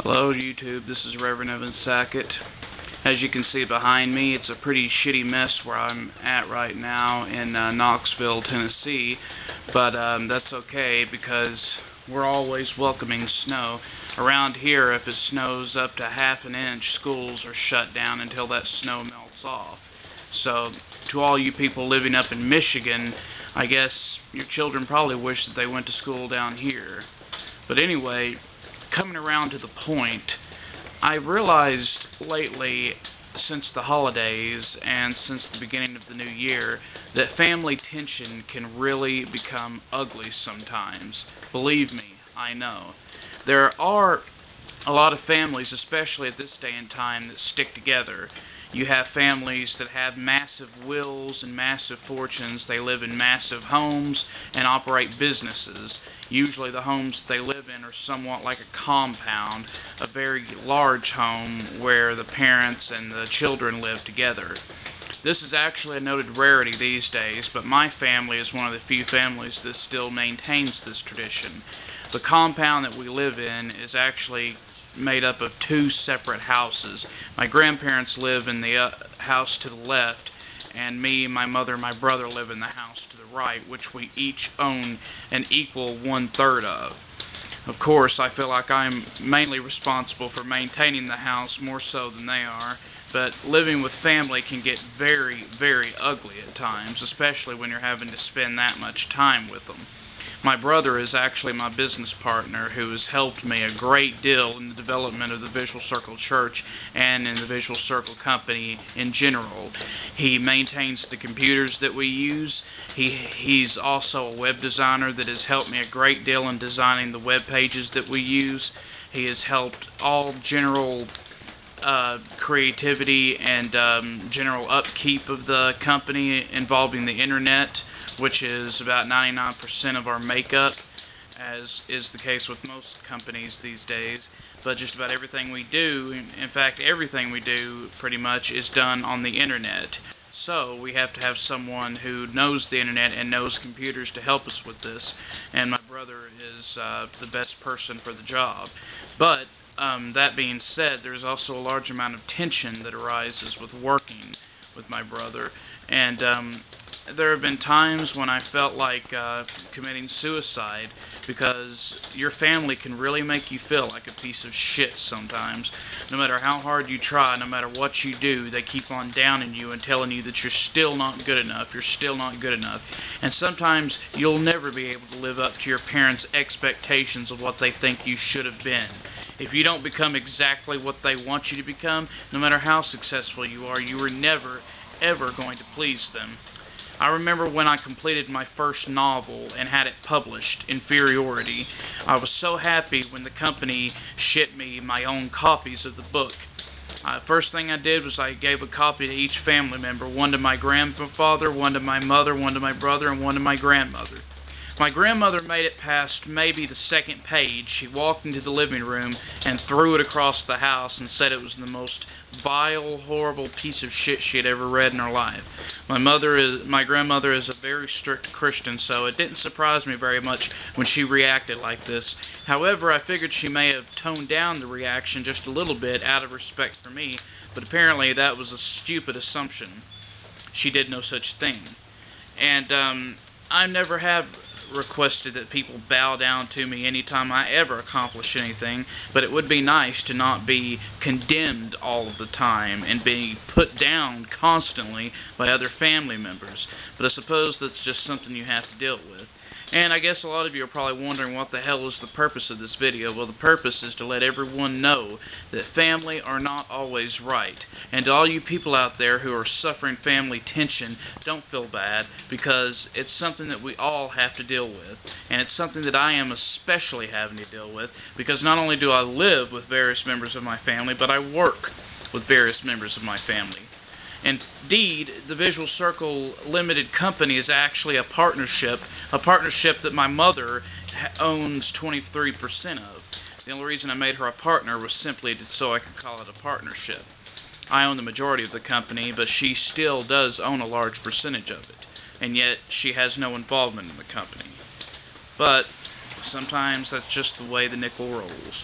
Hello YouTube, this is Reverend Evan Sackett. As you can see behind me, it's a pretty shitty mess where I'm at right now in Knoxville, Tennessee, but that's okay because we're always welcoming snow. Around here, if it snows up to half an inch, schools are shut down until that snow melts off. So, to all you people living up in Michigan, I guess your children probably wish that they went to school down here. But anyway, coming around to the point, I've realized lately, since the holidays and since the beginning of the new year, that family tension can really become ugly sometimes. Believe me, I know. There are a lot of families, especially at this day and time, that stick together. You have families that have massive wills and massive fortunes. They live in massive homes and operate businesses. Usually the homes they live in are somewhat like a compound, a very large home where the parents and the children live together. This is actually a noted rarity these days, but my family is one of the few families that still maintains this tradition. The compound that we live in is actually made up of two separate houses. My grandparents live in the house to the left, and me, my mother, and my brother live in the house to the right, which we each own an equal 1/3 of. Of course, I feel like I'm mainly responsible for maintaining the house more so than they are, but living with family can get very, very ugly at times, especially when you're having to spend that much time with them. My brother is actually my business partner who has helped me a great deal in the development of the Visual Circle Church and in the Visual Circle Company in general. He maintains the computers that we use. He's also a web designer that has helped me a great deal in designing the web pages that we use. He has helped all general creativity and general upkeep of the company involving the internet, which is about 99% of our makeup, as is the case with most companies these days. But just about everything we do, in fact everything we do pretty much, is done on the internet. So we have to have someone who knows the internet and knows computers to help us with this, and my brother is the best person for the job. But that being said, there's also a large amount of tension that arises with working with my brother, and there have been times when I felt like committing suicide, because your family can really make you feel like a piece of shit sometimes. No matter how hard you try, no matter what you do, they keep on downing you and telling you that you're still not good enough, you're still not good enough. And sometimes you'll never be able to live up to your parents' expectations of what they think you should have been. If you don't become exactly what they want you to become, no matter how successful you are never, ever going to please them. I remember when I completed my first novel and had it published, Inferiority. I was so happy when the company shipped me my own copies of the book. First thing I did was I gave a copy to each family member, one to my grandfather, one to my mother, one to my brother, and one to my grandmother. My grandmother made it past maybe the second page. She walked into the living room and threw it across the house and said it was the most vile, horrible piece of shit she had ever read in her life. My grandmother is a very strict Christian, so it didn't surprise me very much when she reacted like this. However, I figured she may have toned down the reaction just a little bit out of respect for me, but apparently that was a stupid assumption. She did no such thing. And I never have requested that people bow down to me anytime I ever accomplish anything, but it would be nice to not be condemned all of the time and be put down constantly by other family members. But I suppose that's just something you have to deal with. And I guess a lot of you are probably wondering what the hell is the purpose of this video. Well, the purpose is to let everyone know that family are not always right. And to all you people out there who are suffering family tension, don't feel bad, because it's something that we all have to deal with. And it's something that I am especially having to deal with, because not only do I live with various members of my family, but I work with various members of my family. Indeed, the Visual Circle Limited Company is actually a partnership that my mother owns 23% of. The only reason I made her a partner was simply so I could call it a partnership. I own the majority of the company, but she still does own a large percentage of it, and yet she has no involvement in the company. But sometimes that's just the way the nickel rolls.